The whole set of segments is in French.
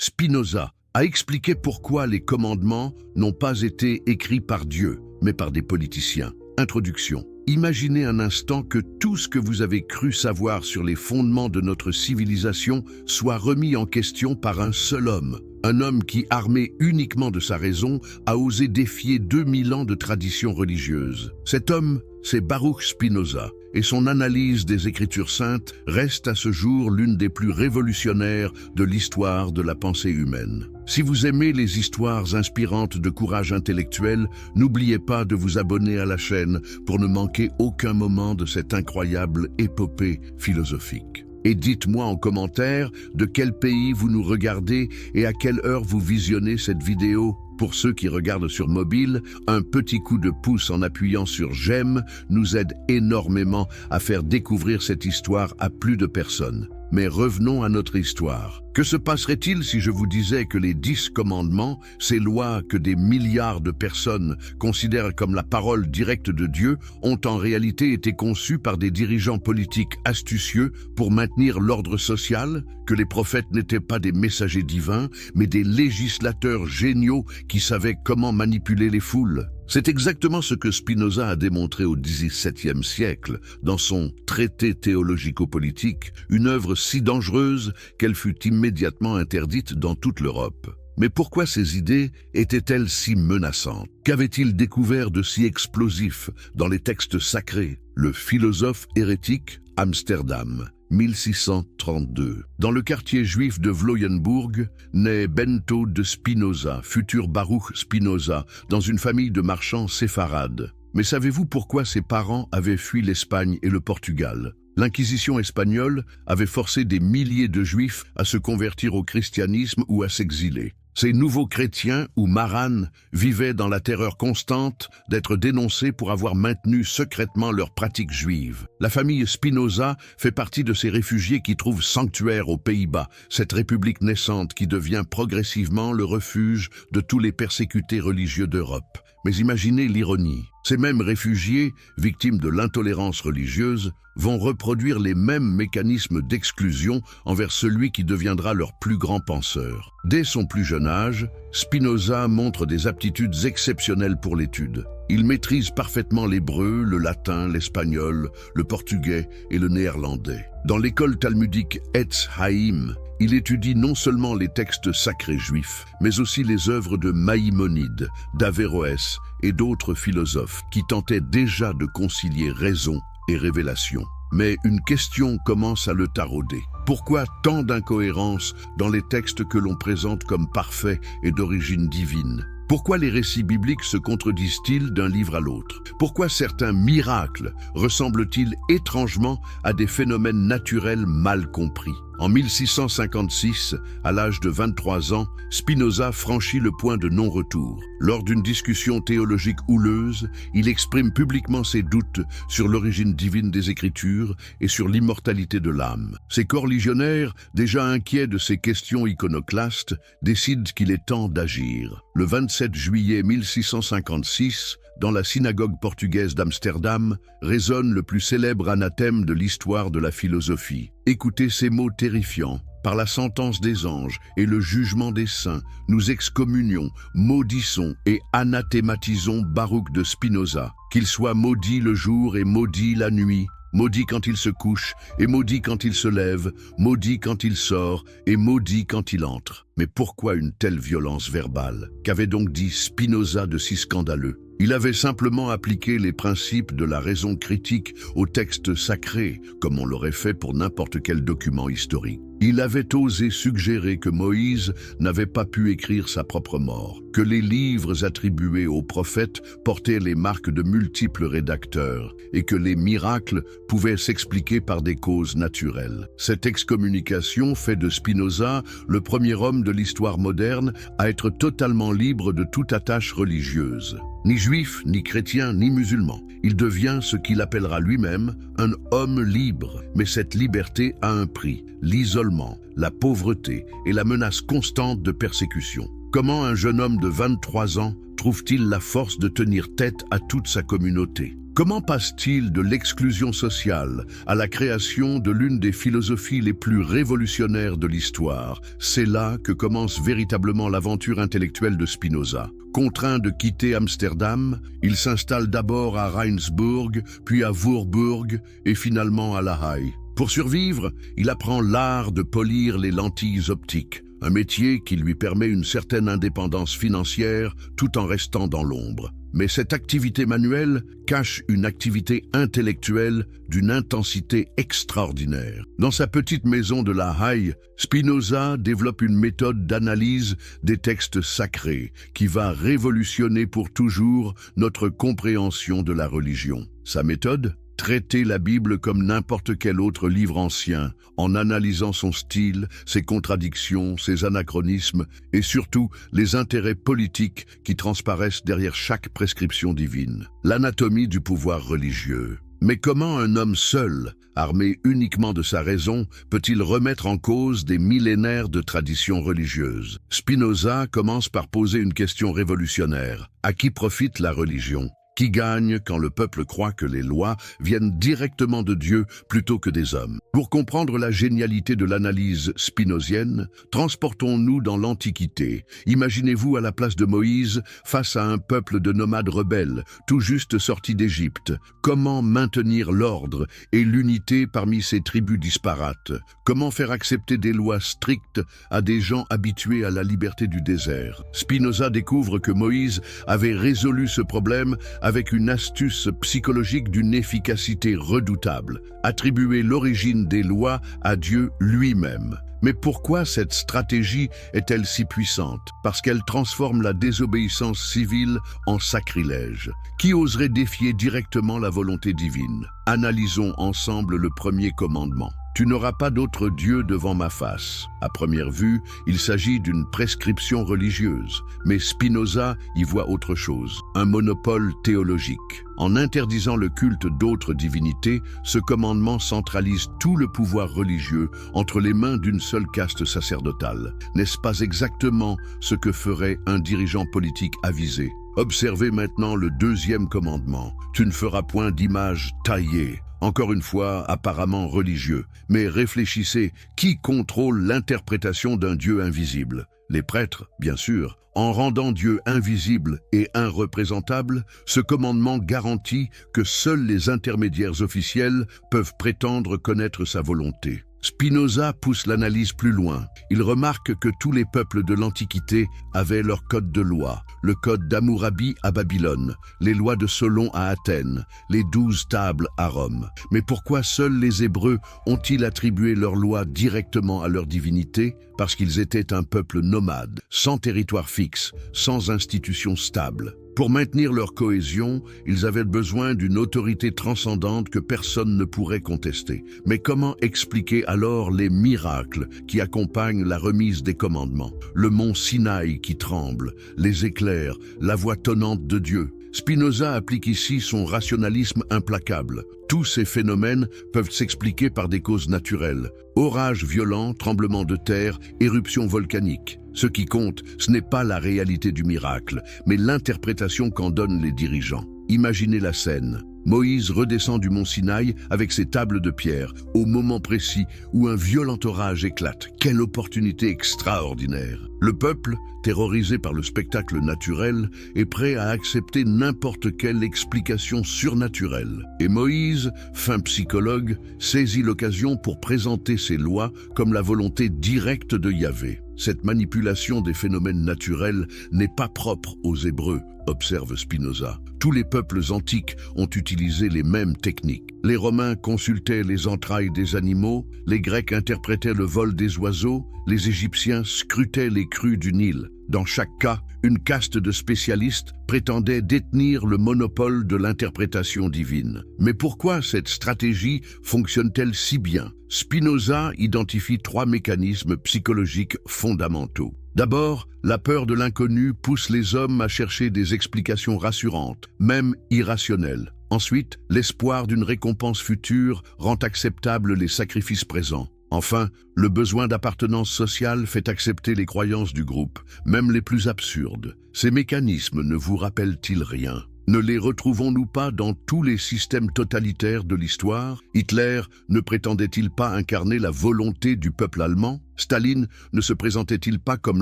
Spinoza a expliqué pourquoi les commandements n'ont pas été écrits par Dieu, mais par des politiciens. Introduction. Imaginez un instant que tout ce que vous avez cru savoir sur les fondements de notre civilisation soit remis en question par un seul homme. Un homme qui, armé uniquement de sa raison, a osé défier 2000 ans de tradition religieuse. Cet homme, c'est Baruch Spinoza, et son analyse des Écritures saintes reste à ce jour l'une des plus révolutionnaires de l'histoire de la pensée humaine. Si vous aimez les histoires inspirantes de courage intellectuel, n'oubliez pas de vous abonner à la chaîne pour ne manquer aucun moment de cette incroyable épopée philosophique. Et dites-moi en commentaire de quel pays vous nous regardez et à quelle heure vous visionnez cette vidéo. Pour ceux qui regardent sur mobile, un petit coup de pouce en appuyant sur j'aime nous aide énormément à faire découvrir cette histoire à plus de personnes. Mais revenons à notre histoire. Que se passerait-il si je vous disais que les 10 commandements, ces lois que des milliards de personnes considèrent comme la parole directe de Dieu, ont en réalité été conçus par des dirigeants politiques astucieux pour maintenir l'ordre social, que les prophètes n'étaient pas des messagers divins, mais des législateurs géniaux qui savaient comment manipuler les foules? C'est exactement ce que Spinoza a démontré au XVIIe siècle dans son Traité théologico-politique, une œuvre si dangereuse qu'elle fut immédiatement interdite dans toute l'Europe. Mais pourquoi ces idées étaient-elles si menaçantes? Qu'avait-il découvert de si explosif dans les textes sacrés? Le philosophe hérétique, Amsterdam, 1632. Dans le quartier juif de Vloyenburg, naît Bento de Spinoza, futur Baruch Spinoza, dans une famille de marchands séfarades. Mais savez-vous pourquoi ses parents avaient fui l'Espagne et le Portugal? L'Inquisition espagnole avait forcé des milliers de juifs à se convertir au christianisme ou à s'exiler. Ces nouveaux chrétiens, ou maranes, vivaient dans la terreur constante d'être dénoncés pour avoir maintenu secrètement leurs pratiques juives. La famille Spinoza fait partie de ces réfugiés qui trouvent sanctuaire aux Pays-Bas, cette république naissante qui devient progressivement le refuge de tous les persécutés religieux d'Europe. Mais imaginez l'ironie. Ces mêmes réfugiés, victimes de l'intolérance religieuse, vont reproduire les mêmes mécanismes d'exclusion envers celui qui deviendra leur plus grand penseur. Dès son plus jeune âge, Spinoza montre des aptitudes exceptionnelles pour l'étude. Il maîtrise parfaitement l'hébreu, le latin, l'espagnol, le portugais et le néerlandais. Dans l'école talmudique Etz Haïm, il étudie non seulement les textes sacrés juifs, mais aussi les œuvres de Maïmonide, d'Averroès et d'autres philosophes qui tentaient déjà de concilier raison et révélation. Mais une question commence à le tarauder. Pourquoi tant d'incohérences dans les textes que l'on présente comme parfaits et d'origine divine? Pourquoi les récits bibliques se contredisent-ils d'un livre à l'autre? Pourquoi certains miracles ressemblent-ils étrangement à des phénomènes naturels mal compris? En 1656, à l'âge de 23 ans, Spinoza franchit le point de non-retour. Lors d'une discussion théologique houleuse, il exprime publiquement ses doutes sur l'origine divine des Écritures et sur l'immortalité de l'âme. Ses coreligionnaires, déjà inquiets de ces questions iconoclastes, décident qu'il est temps d'agir. Le 27 juillet 1656, dans la synagogue portugaise d'Amsterdam, résonne le plus célèbre anathème de l'histoire de la philosophie. Écoutez ces mots terrifiants. Par la sentence des anges et le jugement des saints, nous excommunions, maudissons et anathématisons Baruch de Spinoza. Qu'il soit maudit le jour et maudit la nuit, maudit quand il se couche et maudit quand il se lève, maudit quand il sort et maudit quand il entre. Mais pourquoi une telle violence verbale? Qu'avait donc dit Spinoza de si scandaleux? Il avait simplement appliqué les principes de la raison critique aux textes sacrés, comme on l'aurait fait pour n'importe quel document historique. Il avait osé suggérer que Moïse n'avait pas pu écrire sa propre mort, que les livres attribués aux prophètes portaient les marques de multiples rédacteurs et que les miracles pouvaient s'expliquer par des causes naturelles. Cette excommunication fait de Spinoza le premier homme de l'histoire moderne à être totalement libre de toute attache religieuse. Ni juif, ni chrétien, ni musulman. Il devient ce qu'il appellera lui-même un homme libre. Mais cette liberté a un prix, l'isolement, la pauvreté et la menace constante de persécution. Comment un jeune homme de 23 ans trouve-t-il la force de tenir tête à toute sa communauté? Comment passe-t-il de l'exclusion sociale à la création de l'une des philosophies les plus révolutionnaires de l'histoire? C'est là que commence véritablement l'aventure intellectuelle de Spinoza. Contraint de quitter Amsterdam, il s'installe d'abord à Rijnsburg, puis à Voorburg et finalement à La Haye. Pour survivre, il apprend l'art de polir les lentilles optiques, un métier qui lui permet une certaine indépendance financière tout en restant dans l'ombre. Mais cette activité manuelle cache une activité intellectuelle d'une intensité extraordinaire. Dans sa petite maison de La Haye, Spinoza développe une méthode d'analyse des textes sacrés qui va révolutionner pour toujours notre compréhension de la religion. Sa méthode ? Traiter la Bible comme n'importe quel autre livre ancien, en analysant son style, ses contradictions, ses anachronismes et surtout les intérêts politiques qui transparaissent derrière chaque prescription divine. L'anatomie du pouvoir religieux. Mais comment un homme seul, armé uniquement de sa raison, peut-il remettre en cause des millénaires de traditions religieuses? Spinoza commence par poser une question révolutionnaire. À qui profite la religion ? Qui gagne quand le peuple croit que les lois viennent directement de Dieu plutôt que des hommes? Pour comprendre la génialité de l'analyse spinozienne, transportons-nous dans l'Antiquité. Imaginez-vous à la place de Moïse face à un peuple de nomades rebelles, tout juste sortis d'Égypte. Comment maintenir l'ordre et l'unité parmi ces tribus disparates? Comment faire accepter des lois strictes à des gens habitués à la liberté du désert? Spinoza découvre que Moïse avait résolu ce problème avec une astuce psychologique d'une efficacité redoutable, attribuer l'origine des lois à Dieu lui-même. Mais pourquoi cette stratégie est-elle si puissante? Parce qu'elle transforme la désobéissance civile en sacrilège. Qui oserait défier directement la volonté divine? Analysons ensemble le premier commandement. Tu n'auras pas d'autre Dieu devant ma face. À première vue, il s'agit d'une prescription religieuse, mais Spinoza y voit autre chose, un monopole théologique. En interdisant le culte d'autres divinités, ce commandement centralise tout le pouvoir religieux entre les mains d'une seule caste sacerdotale. N'est-ce pas exactement ce que ferait un dirigeant politique avisé? Observez maintenant le deuxième commandement. Tu ne feras point d'image taillée. Encore une fois, apparemment religieux. Mais réfléchissez, qui contrôle l'interprétation d'un Dieu invisible? Les prêtres, bien sûr. En rendant Dieu invisible et irreprésentable, ce commandement garantit que seuls les intermédiaires officiels peuvent prétendre connaître sa volonté. Spinoza pousse l'analyse plus loin. Il remarque que tous les peuples de l'Antiquité avaient leur code de loi, le code d'Hammurabi à Babylone, les lois de Solon à Athènes, les 12 tables à Rome. Mais pourquoi seuls les Hébreux ont-ils attribué leurs lois directement à leur divinité? Parce qu'ils étaient un peuple nomade, sans territoire fixe, sans institution stable. Pour maintenir leur cohésion, ils avaient besoin d'une autorité transcendante que personne ne pourrait contester. Mais comment expliquer alors les miracles qui accompagnent la remise des commandements? Le mont Sinaï qui tremble, les éclairs, la voix tonnante de Dieu. Spinoza applique ici son rationalisme implacable. Tous ces phénomènes peuvent s'expliquer par des causes naturelles. Orages violents, tremblements de terre, éruptions volcaniques. Ce qui compte, ce n'est pas la réalité du miracle, mais l'interprétation qu'en donnent les dirigeants. Imaginez la scène. Moïse redescend du mont Sinaï avec ses tables de pierre, au moment précis où un violent orage éclate. Quelle opportunité extraordinaire! Le peuple, terrorisé par le spectacle naturel, est prêt à accepter n'importe quelle explication surnaturelle. Et Moïse, fin psychologue, saisit l'occasion pour présenter ses lois comme la volonté directe de Yahvé. Cette manipulation des phénomènes naturels n'est pas propre aux Hébreux, observe Spinoza. Tous les peuples antiques ont utilisé les mêmes techniques. Les Romains consultaient les entrailles des animaux, les Grecs interprétaient le vol des oiseaux, les Égyptiens scrutaient les crues du Nil. Dans chaque cas, une caste de spécialistes prétendait détenir le monopole de l'interprétation divine. Mais pourquoi cette stratégie fonctionne-t-elle si bien? Spinoza identifie 3 mécanismes psychologiques fondamentaux. D'abord, la peur de l'inconnu pousse les hommes à chercher des explications rassurantes, même irrationnelles. Ensuite, l'espoir d'une récompense future rend acceptables les sacrifices présents. Enfin, le besoin d'appartenance sociale fait accepter les croyances du groupe, même les plus absurdes. Ces mécanismes ne vous rappellent-ils rien? Ne les retrouvons-nous pas dans tous les systèmes totalitaires de l'histoire? Hitler ne prétendait-il pas incarner la volonté du peuple allemand? Staline ne se présentait-il pas comme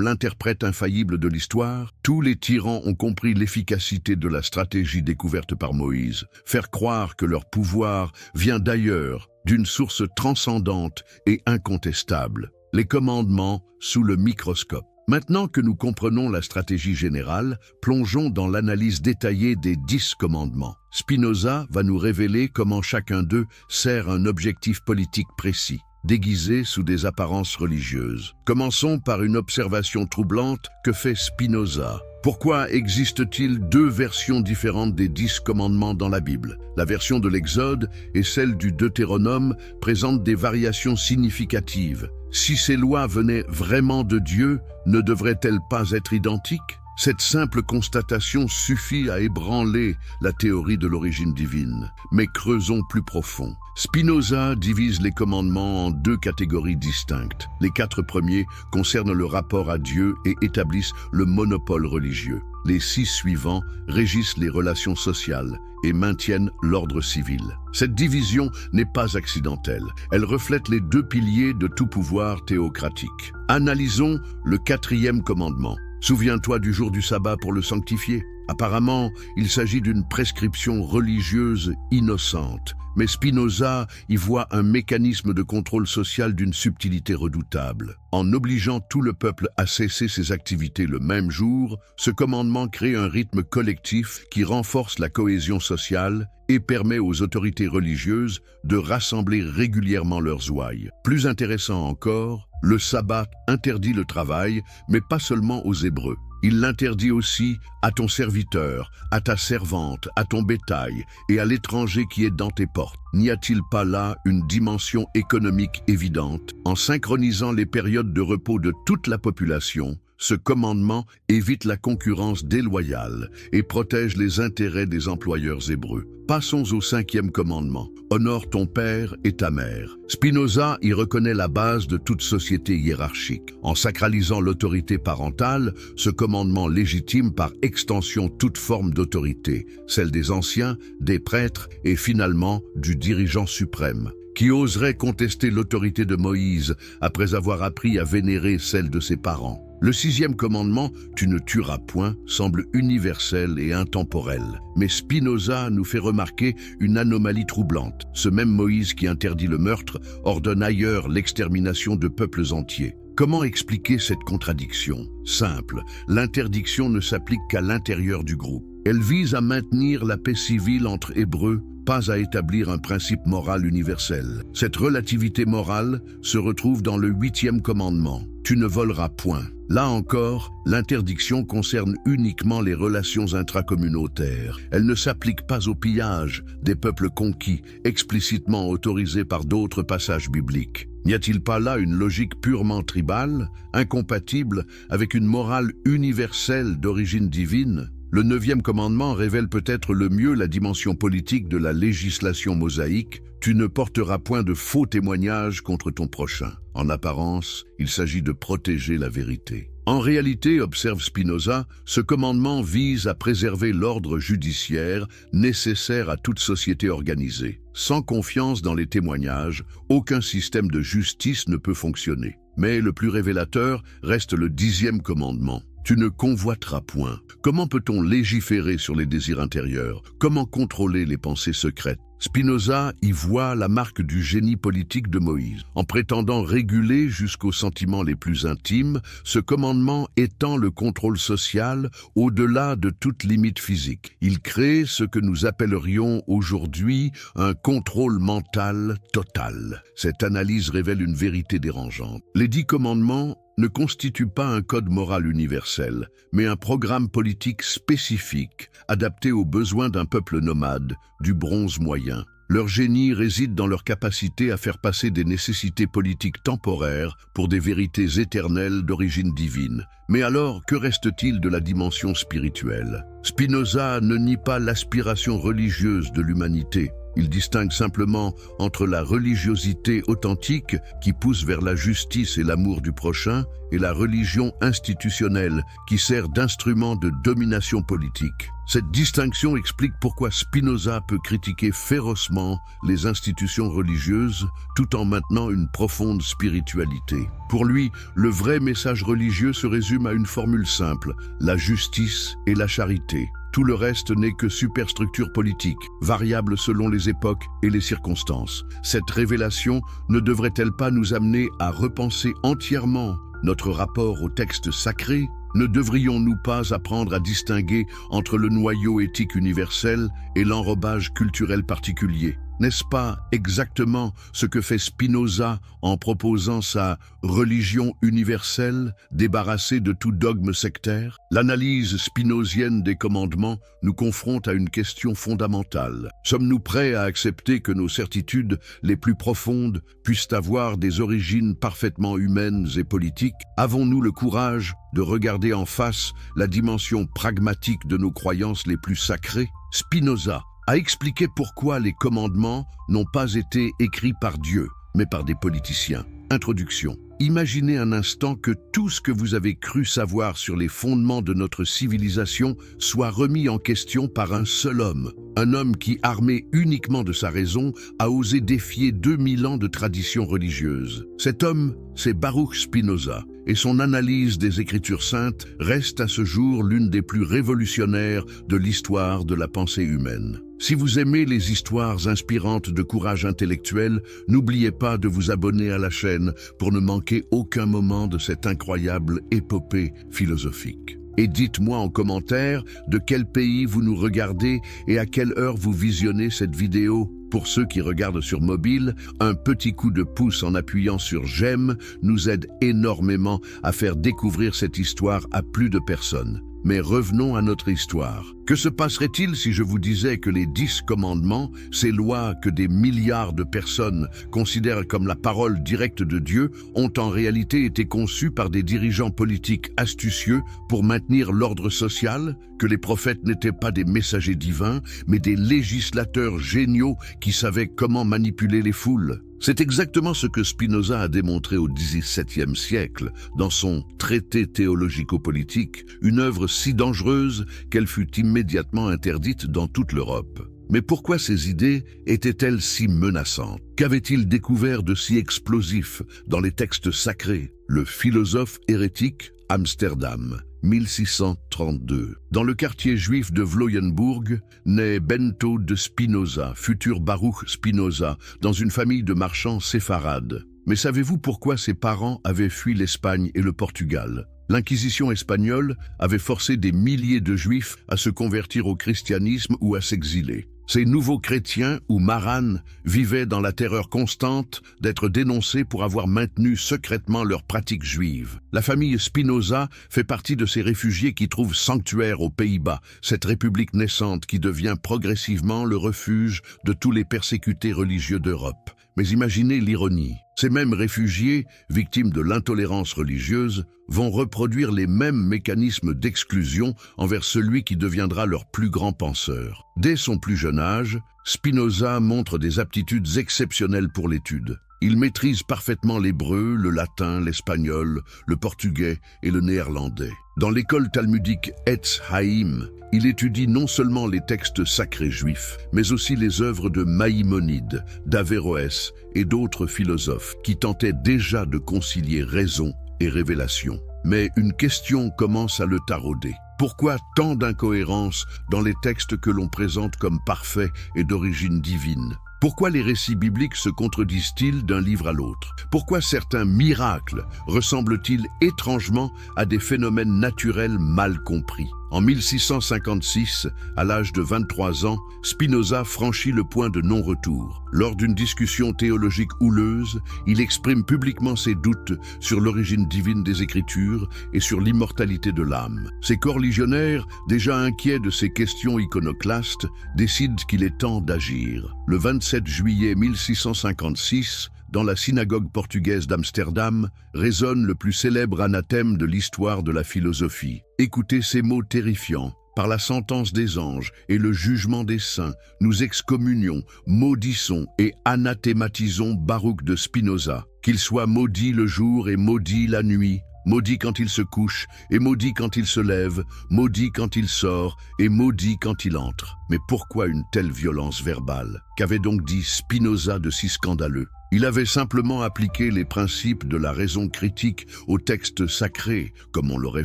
l'interprète infaillible de l'histoire? Tous les tyrans ont compris l'efficacité de la stratégie découverte par Moïse, faire croire que leur pouvoir vient d'ailleurs, d'une source transcendante et incontestable. Les commandements sous le microscope. Maintenant que nous comprenons la stratégie générale, plongeons dans l'analyse détaillée des 10 commandements. Spinoza va nous révéler comment chacun d'eux sert un objectif politique précis, déguisé sous des apparences religieuses. Commençons par une observation troublante que fait Spinoza. Pourquoi existe-t-il 2 versions différentes des 10 commandements dans la Bible? La version de l'Exode et celle du Deutéronome présentent des variations significatives. Si ces lois venaient vraiment de Dieu, ne devraient-elles pas être identiques? Cette simple constatation suffit à ébranler la théorie de l'origine divine. Mais creusons plus profond. Spinoza divise les commandements en 2 catégories distinctes. Les 4 premiers concernent le rapport à Dieu et établissent le monopole religieux. Les 6 suivants régissent les relations sociales et maintiennent l'ordre civil. Cette division n'est pas accidentelle. Elle reflète les 2 piliers de tout pouvoir théocratique. Analysons le 4e commandement. Souviens-toi du jour du sabbat pour le sanctifier. Apparemment, il s'agit d'une prescription religieuse innocente, mais Spinoza y voit un mécanisme de contrôle social d'une subtilité redoutable. En obligeant tout le peuple à cesser ses activités le même jour, ce commandement crée un rythme collectif qui renforce la cohésion sociale et permet aux autorités religieuses de rassembler régulièrement leurs ouailles. Plus intéressant encore, le sabbat interdit le travail, mais pas seulement aux Hébreux. Il l'interdit aussi à ton serviteur, à ta servante, à ton bétail et à l'étranger qui est dans tes portes. N'y a-t-il pas là une dimension économique évidente? En synchronisant les périodes de repos de toute la population, ce commandement évite la concurrence déloyale et protège les intérêts des employeurs hébreux. Passons au 5e commandement. Honore ton père et ta mère. Spinoza y reconnaît la base de toute société hiérarchique. En sacralisant l'autorité parentale, ce commandement légitime par extension toute forme d'autorité, celle des anciens, des prêtres et finalement du dirigeant suprême. Qui oserait contester l'autorité de Moïse après avoir appris à vénérer celle de ses parents? Le 6e commandement, tu ne tueras point, semble universel et intemporel. Mais Spinoza nous fait remarquer une anomalie troublante. Ce même Moïse qui interdit le meurtre ordonne ailleurs l'extermination de peuples entiers. Comment expliquer cette contradiction? Simple, l'interdiction ne s'applique qu'à l'intérieur du groupe. Elle vise à maintenir la paix civile entre Hébreux, pas à établir un principe moral universel. Cette relativité morale se retrouve dans le 8e commandement. Tu ne voleras point. Là encore, l'interdiction concerne uniquement les relations intracommunautaires. Elle ne s'applique pas au pillage des peuples conquis, explicitement autorisés par d'autres passages bibliques. N'y a-t-il pas là une logique purement tribale, incompatible avec une morale universelle d'origine divine? Le 9e commandement révèle peut-être le mieux la dimension politique de la législation mosaïque. Tu ne porteras point de faux témoignages contre ton prochain. En apparence, il s'agit de protéger la vérité. En réalité, observe Spinoza, ce commandement vise à préserver l'ordre judiciaire nécessaire à toute société organisée. Sans confiance dans les témoignages, aucun système de justice ne peut fonctionner. Mais le plus révélateur reste le 10e commandement. Tu ne convoiteras point. Comment peut-on légiférer sur les désirs intérieurs? Comment contrôler les pensées secrètes? Spinoza y voit la marque du génie politique de Moïse. En prétendant réguler jusqu'aux sentiments les plus intimes, ce commandement étend le contrôle social au-delà de toute limite physique. Il crée ce que nous appellerions aujourd'hui un contrôle mental total. Cette analyse révèle une vérité dérangeante. Les 10 commandements ne constituent pas un code moral universel, mais un programme politique spécifique, adapté aux besoins d'un peuple nomade, du bronze moyen. Leur génie réside dans leur capacité à faire passer des nécessités politiques temporaires pour des vérités éternelles d'origine divine. Mais alors, que reste-t-il de la dimension spirituelle? Spinoza ne nie pas l'aspiration religieuse de l'humanité. Il distingue simplement entre la religiosité authentique qui pousse vers la justice et l'amour du prochain et la religion institutionnelle qui sert d'instrument de domination politique. Cette distinction explique pourquoi Spinoza peut critiquer férocement les institutions religieuses tout en maintenant une profonde spiritualité. Pour lui, le vrai message religieux se résume à une formule simple, la justice et la charité. Tout le reste n'est que superstructure politique, variable selon les époques et les circonstances. Cette révélation ne devrait-elle pas nous amener à repenser entièrement notre rapport au texte sacré? Ne devrions-nous pas apprendre à distinguer entre le noyau éthique universel et l'enrobage culturel particulier? N'est-ce pas exactement ce que fait Spinoza en proposant sa religion universelle, débarrassée de tout dogme sectaire? L'analyse spinozienne des commandements nous confronte à une question fondamentale. Sommes-nous prêts à accepter que nos certitudes les plus profondes puissent avoir des origines parfaitement humaines et politiques? Avons-nous le courage de regarder en face la dimension pragmatique de nos croyances les plus sacrées? Spinoza a expliqué pourquoi les commandements n'ont pas été écrits par Dieu, mais par des politiciens. Introduction. Imaginez un instant que tout ce que vous avez cru savoir sur les fondements de notre civilisation soit remis en question par un seul homme. Un homme qui, armé uniquement de sa raison, a osé défier 2000 ans de tradition religieuse. Cet homme, c'est Baruch Spinoza. Et son analyse des Écritures saintes reste à ce jour l'une des plus révolutionnaires de l'histoire de la pensée humaine. Si vous aimez les histoires inspirantes de courage intellectuel, n'oubliez pas de vous abonner à la chaîne pour ne manquer aucun moment de cette incroyable épopée philosophique. Et dites-moi en commentaire de quel pays vous nous regardez et à quelle heure vous visionnez cette vidéo. Pour ceux qui regardent sur mobile, un petit coup de pouce en appuyant sur j'aime nous aide énormément à faire découvrir cette histoire à plus de personnes. Mais revenons à notre histoire. Que se passerait-il si je vous disais que les 10 commandements, ces lois que des milliards de personnes considèrent comme la parole directe de Dieu, ont en réalité été conçus par des dirigeants politiques astucieux pour maintenir l'ordre social, que les prophètes n'étaient pas des messagers divins, mais des législateurs géniaux qui savaient comment manipuler les foules? C'est exactement ce que Spinoza a démontré au XVIIe siècle dans son Traité théologico-politique, une œuvre si dangereuse qu'elle fut immédiatement interdite dans toute l'Europe. Mais pourquoi ces idées étaient-elles si menaçantes? Qu'avait-il découvert de si explosif dans les textes sacrés? Le philosophe hérétique Amsterdam, 1632. Dans le quartier juif de Vloyenburg, naît Bento de Spinoza, futur Baruch Spinoza, dans une famille de marchands séfarades. Mais savez-vous pourquoi ses parents avaient fui l'Espagne et le Portugal? L'Inquisition espagnole avait forcé des milliers de juifs à se convertir au christianisme ou à s'exiler. Ces nouveaux chrétiens, ou maranes, vivaient dans la terreur constante d'être dénoncés pour avoir maintenu secrètement leurs pratiques juives. La famille Spinoza fait partie de ces réfugiés qui trouvent sanctuaire aux Pays-Bas, cette république naissante qui devient progressivement le refuge de tous les persécutés religieux d'Europe. Mais imaginez l'ironie. Ces mêmes réfugiés, victimes de l'intolérance religieuse, vont reproduire les mêmes mécanismes d'exclusion envers celui qui deviendra leur plus grand penseur. Dès son plus jeune âge, Spinoza montre des aptitudes exceptionnelles pour l'étude. Il maîtrise parfaitement l'hébreu, le latin, l'espagnol, le portugais et le néerlandais. Dans l'école talmudique Etz Haïm, il étudie non seulement les textes sacrés juifs, mais aussi les œuvres de Maïmonide, d'Averroès et d'autres philosophes qui tentaient déjà de concilier raison et révélation. Mais une question commence à le tarauder. Pourquoi tant d'incohérences dans les textes que l'on présente comme parfaits et d'origine divine? Pourquoi les récits bibliques se contredisent-ils d'un livre à l'autre? Pourquoi certains miracles ressemblent-ils étrangement à des phénomènes naturels mal compris? En 1656, à l'âge de 23 ans, Spinoza franchit le point de non-retour. Lors d'une discussion théologique houleuse, il exprime publiquement ses doutes sur l'origine divine des Écritures et sur l'immortalité de l'âme. Ses coreligionnaires, déjà inquiets de ces questions iconoclastes, décident qu'il est temps d'agir. Le 27 juillet 1656, dans la synagogue portugaise d'Amsterdam, résonne le plus célèbre anathème de l'histoire de la philosophie. Écoutez ces mots terrifiants. par la sentence des anges et le jugement des saints, nous excommunions, maudissons et anathématisons Baruch de Spinoza, qu'il soit maudit le jour et maudit la nuit, maudit quand il se couche et maudit quand il se lève, maudit quand il sort et maudit quand il entre. Mais pourquoi une telle violence verbale? Qu'avait donc dit Spinoza de si scandaleux? Il avait simplement appliqué les principes de la raison critique au texte sacré, comme on l'aurait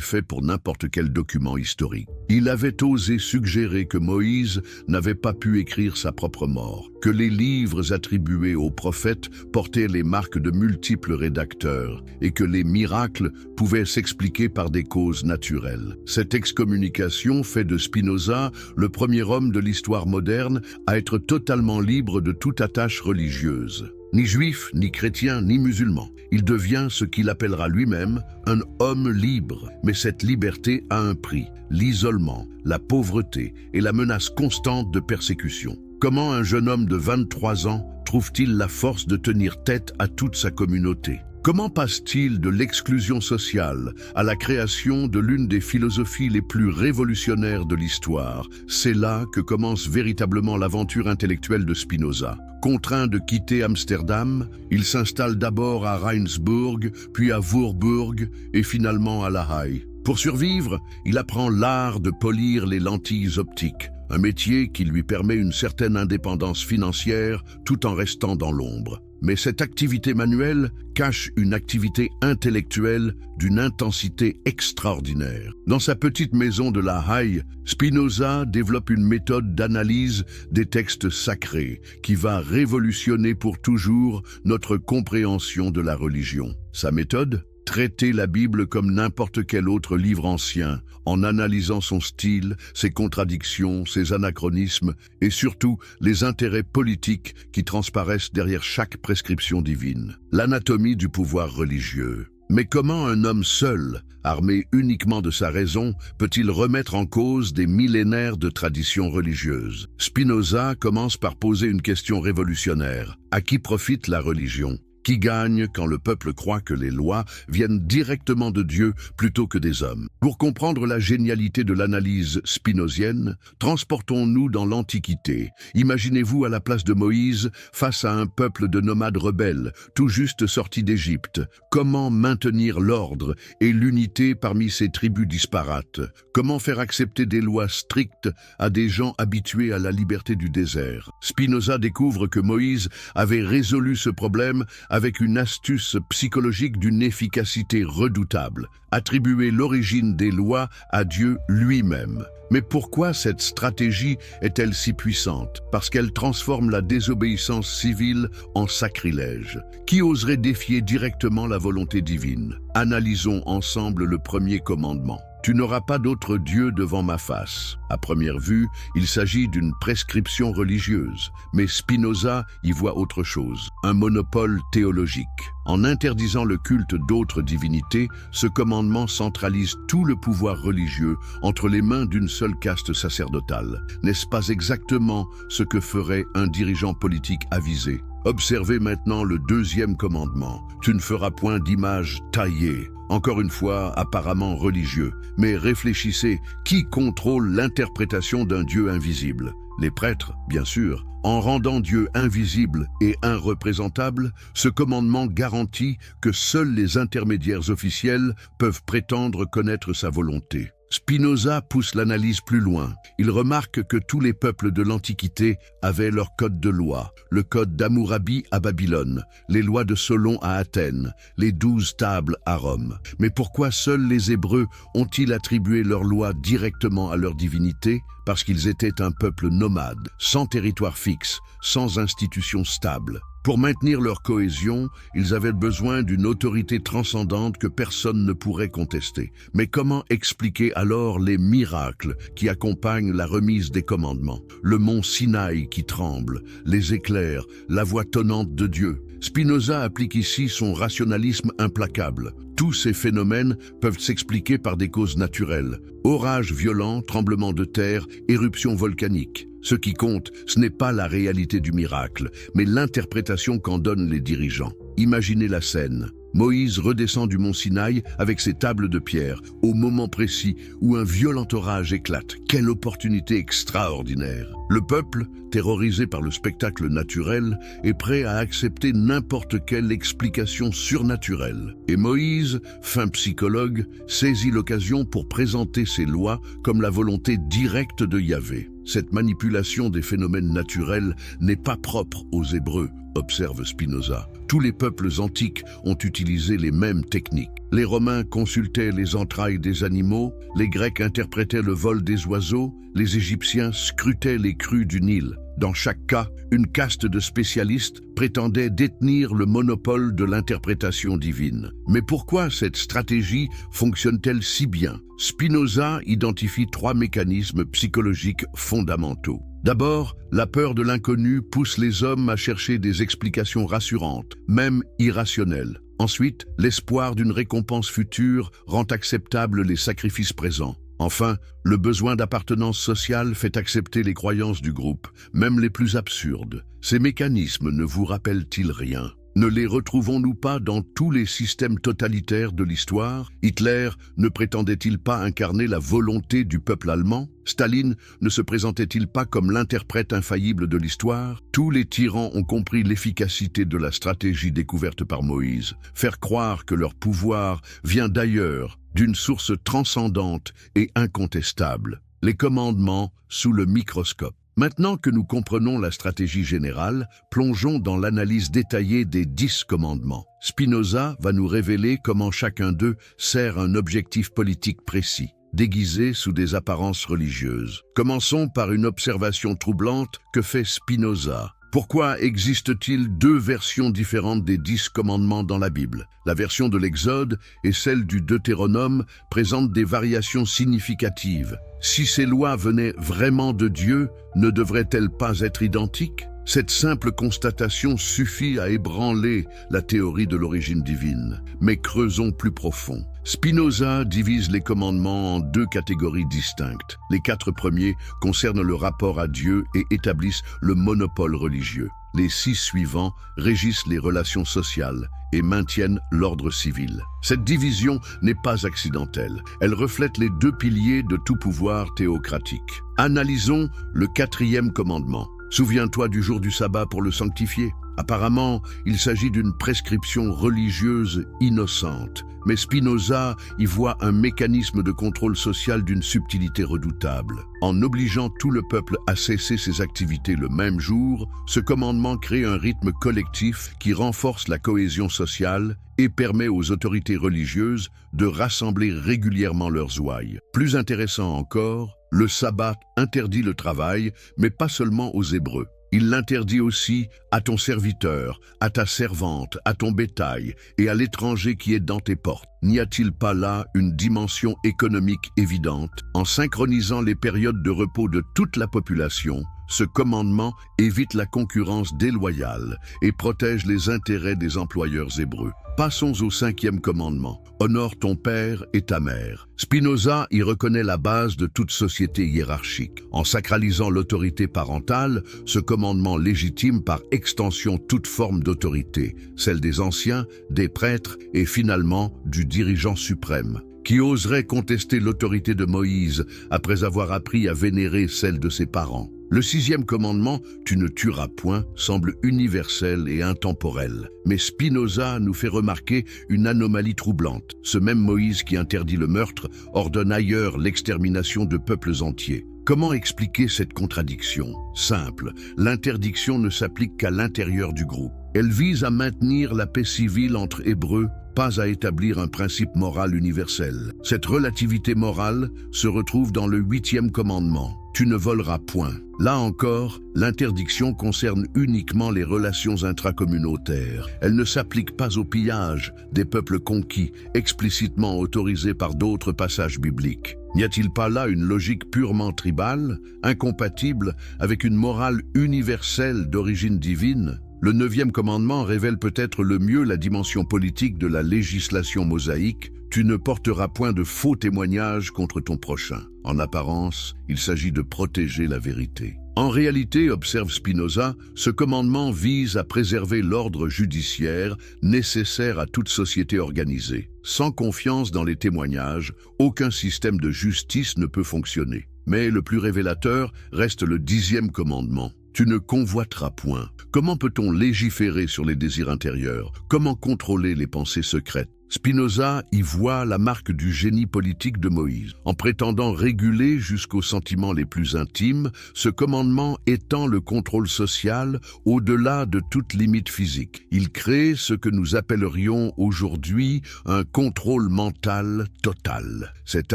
fait pour n'importe quel document historique. Il avait osé suggérer que Moïse n'avait pas pu écrire sa propre mort, que les livres attribués aux prophètes portaient les marques de multiples rédacteurs et que les miracles pouvaient s'expliquer par des causes naturelles. Cette excommunication fait de Spinoza le premier homme de l'histoire moderne à être totalement libre de toute attache religieuse. Ni juif, ni chrétien, ni musulman. Il devient ce qu'il appellera lui-même un homme libre. Mais cette liberté a un prix, l'isolement, la pauvreté et la menace constante de persécution. Comment un jeune homme de 23 ans trouve-t-il la force de tenir tête à toute sa communauté? Comment passe-t-il de l'exclusion sociale à la création de l'une des philosophies les plus révolutionnaires de l'histoire? C'est là que commence véritablement l'aventure intellectuelle de Spinoza. Contraint de quitter Amsterdam, il s'installe d'abord à Rijnsburg, puis à Voorburg et finalement à La Haye. Pour survivre, il apprend l'art de polir les lentilles optiques, un métier qui lui permet une certaine indépendance financière tout en restant dans l'ombre. Mais cette activité manuelle cache une activité intellectuelle d'une intensité extraordinaire. Dans sa petite maison de La Haye, Spinoza développe une méthode d'analyse des textes sacrés qui va révolutionner pour toujours notre compréhension de la religion. Sa méthode? Traiter la Bible comme n'importe quel autre livre ancien, en analysant son style, ses contradictions, ses anachronismes et surtout les intérêts politiques qui transparaissent derrière chaque prescription divine. L'anatomie du pouvoir religieux. Mais comment un homme seul, armé uniquement de sa raison, peut-il remettre en cause des millénaires de traditions religieuses? Spinoza commence par poser une question révolutionnaire. À qui profite la religion? Qui gagne quand le peuple croit que les lois viennent directement de Dieu plutôt que des hommes? Pour comprendre la génialité de l'analyse spinozienne, transportons-nous dans l'Antiquité. Imaginez-vous à la place de Moïse face à un peuple de nomades rebelles, tout juste sortis d'Égypte. Comment maintenir l'ordre et l'unité parmi ces tribus disparates? Comment faire accepter des lois strictes à des gens habitués à la liberté du désert? Spinoza découvre que Moïse avait résolu ce problème avec une astuce psychologique d'une efficacité redoutable, attribuer l'origine des lois à Dieu lui-même. Mais pourquoi cette stratégie est-elle si puissante? Parce qu'elle transforme la désobéissance civile en sacrilège. Qui oserait défier directement la volonté divine? Analysons ensemble le premier commandement. Tu n'auras pas d'autre Dieu devant ma face. À première vue, il s'agit d'une prescription religieuse, mais Spinoza y voit autre chose, un monopole théologique. En interdisant le culte d'autres divinités, ce commandement centralise tout le pouvoir religieux entre les mains d'une seule caste sacerdotale. N'est-ce pas exactement ce que ferait un dirigeant politique avisé? Observez maintenant le deuxième commandement. Tu ne feras point d'image taillée. Encore une fois, apparemment religieux. Mais réfléchissez, qui contrôle l'interprétation d'un Dieu invisible? Les prêtres, bien sûr. En rendant Dieu invisible et irreprésentable, ce commandement garantit que seuls les intermédiaires officiels peuvent prétendre connaître sa volonté. Spinoza pousse l'analyse plus loin. Il remarque que tous les peuples de l'Antiquité avaient leur code de loi, le code d'Hammurabi à Babylone, les lois de Solon à Athènes, les 12 tables à Rome. Mais pourquoi seuls les Hébreux ont-ils attribué leurs lois directement à leur divinité? Parce qu'ils étaient un peuple nomade, sans territoire fixe, sans institution stable. Pour maintenir leur cohésion, ils avaient besoin d'une autorité transcendante que personne ne pourrait contester. Mais comment expliquer alors les miracles qui accompagnent la remise des commandements? Le mont Sinaï qui tremble, les éclairs, la voix tonnante de Dieu. Spinoza applique ici son rationalisme implacable. Tous ces phénomènes peuvent s'expliquer par des causes naturelles. Orages violents, tremblements de terre, éruptions volcaniques. Ce qui compte, ce n'est pas la réalité du miracle, mais l'interprétation qu'en donnent les dirigeants. Imaginez la scène. Moïse redescend du mont Sinaï avec ses tables de pierre, au moment précis où un violent orage éclate. Quelle opportunité extraordinaire! Le peuple, terrorisé par le spectacle naturel, est prêt à accepter n'importe quelle explication surnaturelle. Et Moïse, fin psychologue, saisit l'occasion pour présenter ses lois comme la volonté directe de Yahvé. Cette manipulation des phénomènes naturels n'est pas propre aux Hébreux, observe Spinoza. Tous les peuples antiques ont utilisé les mêmes techniques. Les Romains consultaient les entrailles des animaux, les Grecs interprétaient le vol des oiseaux, les Égyptiens scrutaient les crues du Nil. Dans chaque cas, une caste de spécialistes prétendait détenir le monopole de l'interprétation divine. Mais pourquoi cette stratégie fonctionne-t-elle si bien? Spinoza identifie 3 mécanismes psychologiques fondamentaux. D'abord, la peur de l'inconnu pousse les hommes à chercher des explications rassurantes, même irrationnelles. Ensuite, l'espoir d'une récompense future rend acceptables les sacrifices présents. Enfin, le besoin d'appartenance sociale fait accepter les croyances du groupe, même les plus absurdes. Ces mécanismes ne vous rappellent-ils rien? Ne les retrouvons-nous pas dans tous les systèmes totalitaires de l'histoire? Hitler ne prétendait-il pas incarner la volonté du peuple allemand? Staline ne se présentait-il pas comme l'interprète infaillible de l'histoire? Tous les tyrans ont compris l'efficacité de la stratégie découverte par Moïse. Faire croire que leur pouvoir vient d'ailleurs, d'une source transcendante et incontestable. Les commandements sous le microscope. Maintenant que nous comprenons la stratégie générale, plongeons dans l'analyse détaillée des 10 commandements. Spinoza va nous révéler comment chacun d'eux sert un objectif politique précis, déguisé sous des apparences religieuses. Commençons par une observation troublante que fait Spinoza. Pourquoi existe-t-il 2 versions différentes des 10 commandements dans la Bible? La version de l'Exode et celle du Deutéronome présentent des variations significatives. Si ces lois venaient vraiment de Dieu, ne devraient-elles pas être identiques? Cette simple constatation suffit à ébranler la théorie de l'origine divine. Mais creusons plus profond. Spinoza divise les commandements en 2 catégories distinctes. Les 4 premiers concernent le rapport à Dieu et établissent le monopole religieux. Les 6 suivants régissent les relations sociales et maintiennent l'ordre civil. Cette division n'est pas accidentelle. Elle reflète les 2 piliers de tout pouvoir théocratique. Analysons le 4e commandement. Souviens-toi du jour du sabbat pour le sanctifier. Apparemment, il s'agit d'une prescription religieuse innocente, mais Spinoza y voit un mécanisme de contrôle social d'une subtilité redoutable. En obligeant tout le peuple à cesser ses activités le même jour, ce commandement crée un rythme collectif qui renforce la cohésion sociale et permet aux autorités religieuses de rassembler régulièrement leurs ouailles. Plus intéressant encore, le sabbat interdit le travail, mais pas seulement aux Hébreux. Il l'interdit aussi à ton serviteur, à ta servante, à ton bétail et à l'étranger qui est dans tes portes. N'y a-t-il pas là une dimension économique évidente? En synchronisant les périodes de repos de toute la population, ce commandement évite la concurrence déloyale et protège les intérêts des employeurs hébreux. Passons au 5e commandement. Honore ton père et ta mère. Spinoza y reconnaît la base de toute société hiérarchique. En sacralisant l'autorité parentale, ce commandement légitime par extension toute forme d'autorité, celle des anciens, des prêtres et finalement du dirigeant suprême. Qui oserait contester l'autorité de Moïse après avoir appris à vénérer celle de ses parents? Le 6e commandement, tu ne tueras point, semble universel et intemporel. Mais Spinoza nous fait remarquer une anomalie troublante. Ce même Moïse qui interdit le meurtre ordonne ailleurs l'extermination de peuples entiers. Comment expliquer cette contradiction? Simple, l'interdiction ne s'applique qu'à l'intérieur du groupe. Elle vise à maintenir la paix civile entre Hébreux, pas à établir un principe moral universel. Cette relativité morale se retrouve dans le 8e commandement. Tu ne voleras point. Là encore, l'interdiction concerne uniquement les relations intracommunautaires. Elle ne s'applique pas au pillage des peuples conquis, explicitement autorisés par d'autres passages bibliques. N'y a-t-il pas là une logique purement tribale, incompatible avec une morale universelle d'origine divine? Le 9e commandement révèle peut-être le mieux la dimension politique de la législation mosaïque. Tu ne porteras point de faux témoignages contre ton prochain. En apparence, il s'agit de protéger la vérité. En réalité, observe Spinoza, ce commandement vise à préserver l'ordre judiciaire nécessaire à toute société organisée. Sans confiance dans les témoignages, aucun système de justice ne peut fonctionner. Mais le plus révélateur reste le 10e commandement. Tu ne convoiteras point. Comment peut-on légiférer sur les désirs intérieurs? Comment contrôler les pensées secrètes? Spinoza y voit la marque du génie politique de Moïse. En prétendant réguler jusqu'aux sentiments les plus intimes, ce commandement étend le contrôle social au-delà de toute limite physique. Il crée ce que nous appellerions aujourd'hui un contrôle mental total. Cette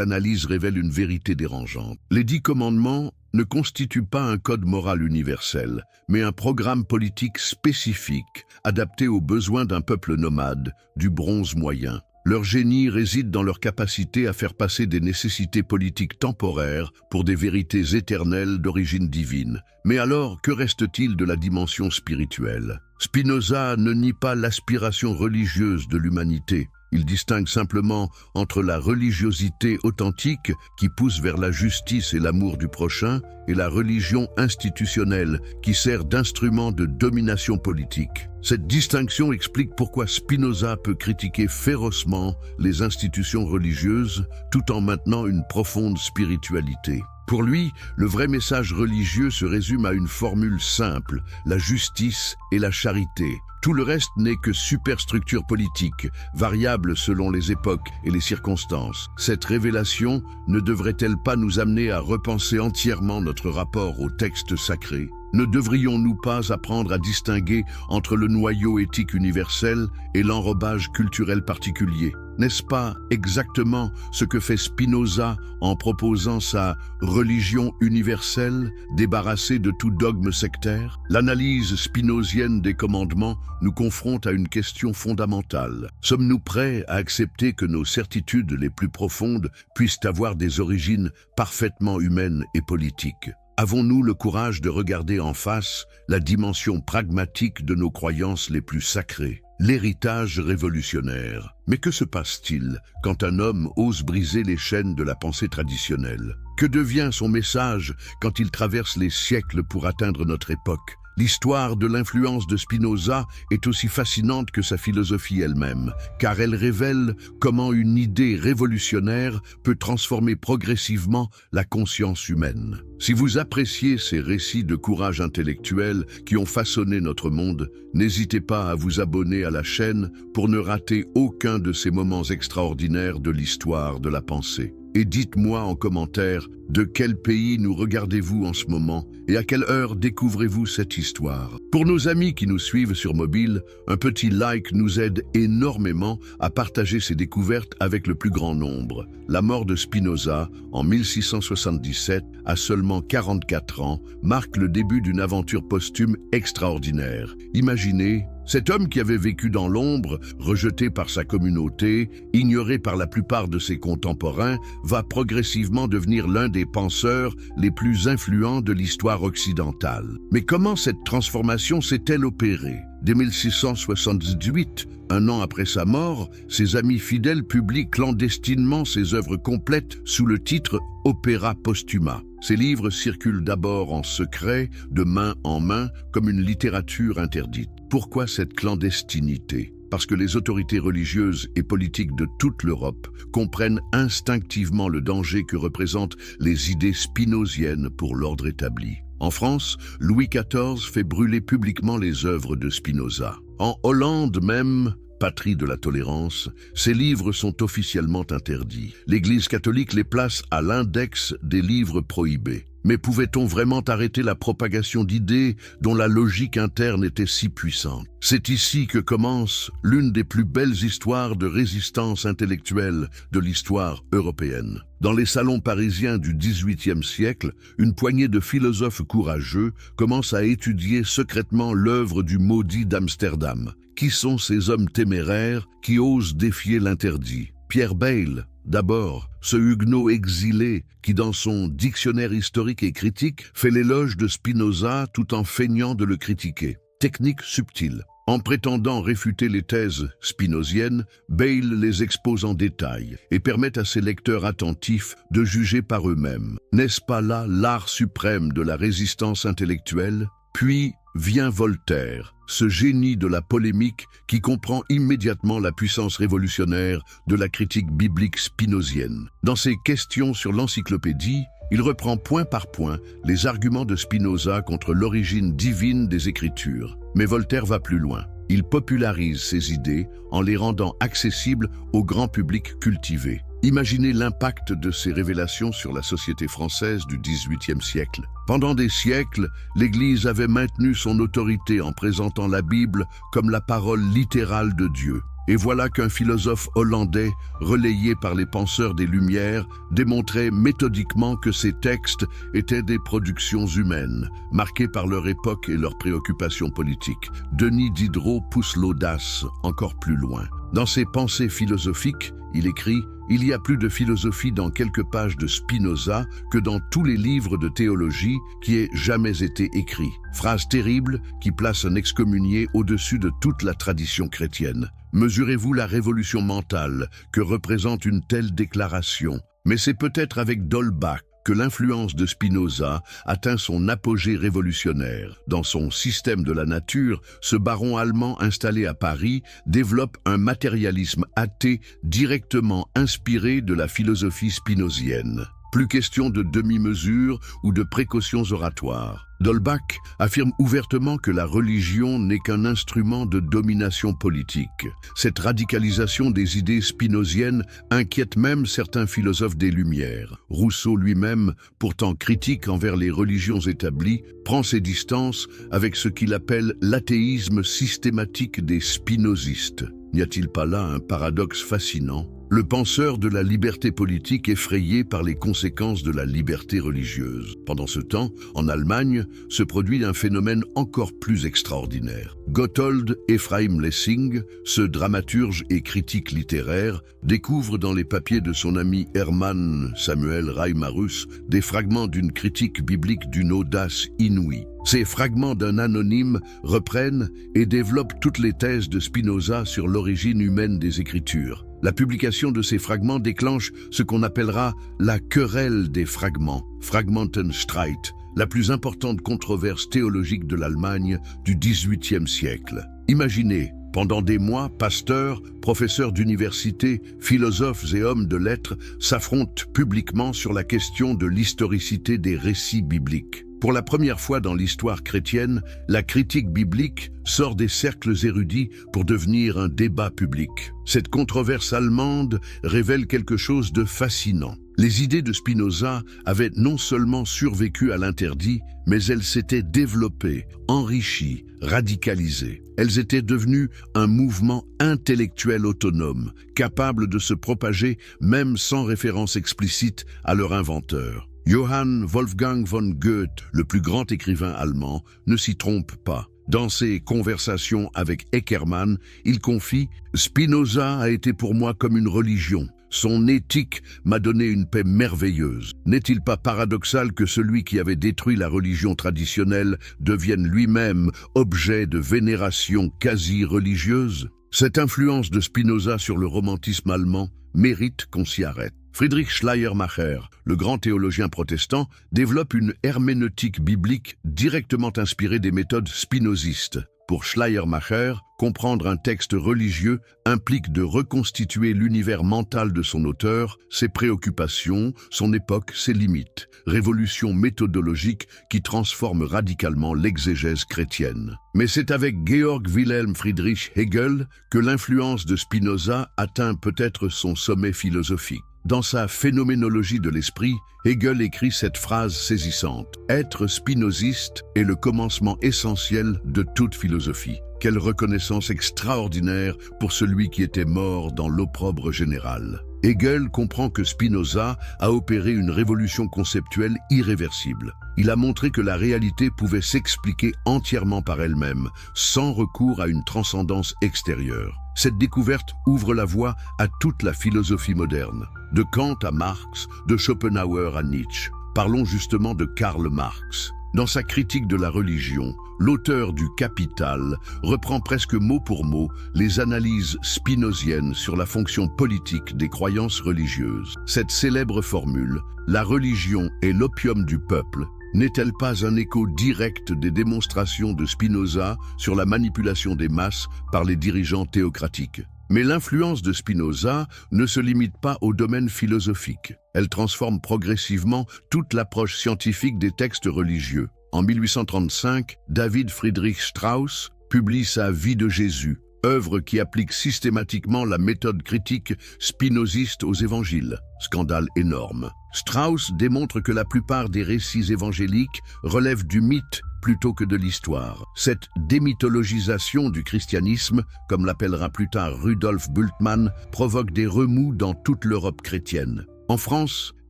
analyse révèle une vérité dérangeante. Les 10 commandements ne constitue pas un code moral universel, mais un programme politique spécifique, adapté aux besoins d'un peuple nomade, du bronze moyen. Leur génie réside dans leur capacité à faire passer des nécessités politiques temporaires pour des vérités éternelles d'origine divine. Mais alors, que reste-t-il de la dimension spirituelle? Spinoza ne nie pas l'aspiration religieuse de l'humanité. Il distingue simplement entre la religiosité authentique qui pousse vers la justice et l'amour du prochain et la religion institutionnelle qui sert d'instrument de domination politique. Cette distinction explique pourquoi Spinoza peut critiquer férocement les institutions religieuses tout en maintenant une profonde spiritualité. Pour lui, le vrai message religieux se résume à une formule simple, la justice et la charité. Tout le reste n'est que superstructure politique, variable selon les époques et les circonstances. Cette révélation ne devrait-elle pas nous amener à repenser entièrement notre rapport au texte sacré? Ne devrions-nous pas apprendre à distinguer entre le noyau éthique universel et l'enrobage culturel particulier? N'est-ce pas exactement ce que fait Spinoza en proposant sa religion universelle, débarrassée de tout dogme sectaire? L'analyse spinozienne des commandements nous confronte à une question fondamentale. Sommes-nous prêts à accepter que nos certitudes les plus profondes puissent avoir des origines parfaitement humaines et politiques? Avons-nous le courage de regarder en face la dimension pragmatique de nos croyances les plus sacrées? L'héritage révolutionnaire. Mais que se passe-t-il quand un homme ose briser les chaînes de la pensée traditionnelle? Que devient son message quand il traverse les siècles pour atteindre notre époque? L'histoire de l'influence de Spinoza est aussi fascinante que sa philosophie elle-même, car elle révèle comment une idée révolutionnaire peut transformer progressivement la conscience humaine. Si vous appréciez ces récits de courage intellectuel qui ont façonné notre monde, n'hésitez pas à vous abonner à la chaîne pour ne rater aucun de ces moments extraordinaires de l'histoire de la pensée. Et dites-moi en commentaire de quel pays nous regardez-vous en ce moment et à quelle heure découvrez-vous cette histoire. Pour nos amis qui nous suivent sur mobile, un petit like nous aide énormément à partager ces découvertes avec le plus grand nombre. La mort de Spinoza, en 1677, à seulement 44 ans, marque le début d'une aventure posthume extraordinaire. Imaginez, cet homme qui avait vécu dans l'ombre, rejeté par sa communauté, ignoré par la plupart de ses contemporains, va progressivement devenir l'un des penseurs les plus influents de l'histoire occidentale. Mais comment cette transformation s'est-elle opérée? Dès 1678, un an après sa mort, ses amis fidèles publient clandestinement ses œuvres complètes sous le titre Opera Postuma. Ces livres circulent d'abord en secret, de main en main, comme une littérature interdite. Pourquoi cette clandestinité? Parce que les autorités religieuses et politiques de toute l'Europe comprennent instinctivement le danger que représentent les idées spinoziennes pour l'ordre établi. En France, Louis XIV fait brûler publiquement les œuvres de Spinoza. En Hollande même, patrie de la tolérance, ces livres sont officiellement interdits. L'Église catholique les place à l'index des livres prohibés. Mais pouvait-on vraiment arrêter la propagation d'idées dont la logique interne était si puissante? C'est ici que commence l'une des plus belles histoires de résistance intellectuelle de l'histoire européenne. Dans les salons parisiens du XVIIIe siècle, une poignée de philosophes courageux commence à étudier secrètement l'œuvre du maudit d'Amsterdam. Qui sont ces hommes téméraires qui osent défier l'interdit? Pierre Bayle, d'abord, ce huguenot exilé qui, dans son dictionnaire historique et critique, fait l'éloge de Spinoza tout en feignant de le critiquer. Technique subtile. En prétendant réfuter les thèses spinoziennes, Bayle les expose en détail et permet à ses lecteurs attentifs de juger par eux-mêmes. N'est-ce pas là l'art suprême de la résistance intellectuelle? Puis vient Voltaire, ce génie de la polémique qui comprend immédiatement la puissance révolutionnaire de la critique biblique spinozienne. Dans ses questions sur l'encyclopédie, il reprend point par point les arguments de Spinoza contre l'origine divine des Écritures. Mais Voltaire va plus loin. Il popularise ses idées en les rendant accessibles au grand public cultivé. Imaginez l'impact de ces révélations sur la société française du XVIIIe siècle. Pendant des siècles, l'Église avait maintenu son autorité en présentant la Bible comme la parole littérale de Dieu. Et voilà qu'un philosophe hollandais, relayé par les penseurs des Lumières, démontrait méthodiquement que ces textes étaient des productions humaines, marquées par leur époque et leurs préoccupations politiques. Denis Diderot pousse l'audace encore plus loin. Dans ses pensées philosophiques, il écrit « Il y a plus de philosophie dans quelques pages de Spinoza que dans tous les livres de théologie qui aient jamais été écrits. » Phrase terrible qui place un excommunié au-dessus de toute la tradition chrétienne. Mesurez-vous la révolution mentale que représente une telle déclaration. Mais c'est peut-être avec d'Holbach que l'influence de Spinoza atteint son apogée révolutionnaire. Dans son Système de la nature, ce baron allemand installé à Paris développe un matérialisme athée directement inspiré de la philosophie spinozienne. Plus question de demi-mesure ou de précautions oratoires. D'Holbach affirme ouvertement que la religion n'est qu'un instrument de domination politique. Cette radicalisation des idées spinoziennes inquiète même certains philosophes des Lumières. Rousseau lui-même, pourtant critique envers les religions établies, prend ses distances avec ce qu'il appelle l'athéisme systématique des spinozistes. N'y a-t-il pas là un paradoxe fascinant? Le penseur de la liberté politique effrayé par les conséquences de la liberté religieuse. Pendant ce temps, en Allemagne, se produit un phénomène encore plus extraordinaire. Gotthold Ephraim Lessing, ce dramaturge et critique littéraire, découvre dans les papiers de son ami Hermann Samuel Reimarus des fragments d'une critique biblique d'une audace inouïe. Ces fragments d'un anonyme reprennent et développent toutes les thèses de Spinoza sur l'origine humaine des Écritures. La publication de ces fragments déclenche ce qu'on appellera la querelle des fragments, Fragmentenstreit, la plus importante controverse théologique de l'Allemagne du XVIIIe siècle. Imaginez, pendant des mois, pasteurs, professeurs d'université, philosophes et hommes de lettres s'affrontent publiquement sur la question de l'historicité des récits bibliques. Pour la première fois dans l'histoire chrétienne, la critique biblique sort des cercles érudits pour devenir un débat public. Cette controverse allemande révèle quelque chose de fascinant. Les idées de Spinoza avaient non seulement survécu à l'interdit, mais elles s'étaient développées, enrichies, radicalisées. Elles étaient devenues un mouvement intellectuel autonome, capable de se propager même sans référence explicite à leur inventeur. Johann Wolfgang von Goethe, le plus grand écrivain allemand, ne s'y trompe pas. Dans ses conversations avec Eckermann, il confie « Spinoza a été pour moi comme une religion. Son éthique m'a donné une paix merveilleuse. N'est-il pas paradoxal que celui qui avait détruit la religion traditionnelle devienne lui-même objet de vénération quasi-religieuse ?» Cette influence de Spinoza sur le romantisme allemand mérite qu'on s'y arrête. Friedrich Schleiermacher, le grand théologien protestant, développe une herméneutique biblique directement inspirée des méthodes spinozistes. Pour Schleiermacher, comprendre un texte religieux implique de reconstituer l'univers mental de son auteur, ses préoccupations, son époque, ses limites. Révolution méthodologique qui transforme radicalement l'exégèse chrétienne. Mais c'est avec Georg Wilhelm Friedrich Hegel que l'influence de Spinoza atteint peut-être son sommet philosophique. Dans sa phénoménologie de l'esprit, Hegel écrit cette phrase saisissante. « Être spinoziste est le commencement essentiel de toute philosophie. » Quelle reconnaissance extraordinaire pour celui qui était mort dans l'opprobre général. Hegel comprend que Spinoza a opéré une révolution conceptuelle irréversible. Il a montré que la réalité pouvait s'expliquer entièrement par elle-même, sans recours à une transcendance extérieure. Cette découverte ouvre la voie à toute la philosophie moderne, de Kant à Marx, de Schopenhauer à Nietzsche. Parlons justement de Karl Marx. Dans sa critique de la religion, l'auteur du Capital reprend presque mot pour mot les analyses spinoziennes sur la fonction politique des croyances religieuses. Cette célèbre formule, « La religion est l'opium du peuple », n'est-elle pas un écho direct des démonstrations de Spinoza sur la manipulation des masses par les dirigeants théocratiques? Mais l'influence de Spinoza ne se limite pas au domaine philosophique. Elle transforme progressivement toute l'approche scientifique des textes religieux. En 1835, David Friedrich Strauss publie sa Vie de Jésus, œuvre qui applique systématiquement la méthode critique spinoziste aux évangiles. Scandale énorme. Strauss démontre que la plupart des récits évangéliques relèvent du mythe plutôt que de l'histoire. Cette démythologisation du christianisme, comme l'appellera plus tard Rudolf Bultmann, provoque des remous dans toute l'Europe chrétienne. En France,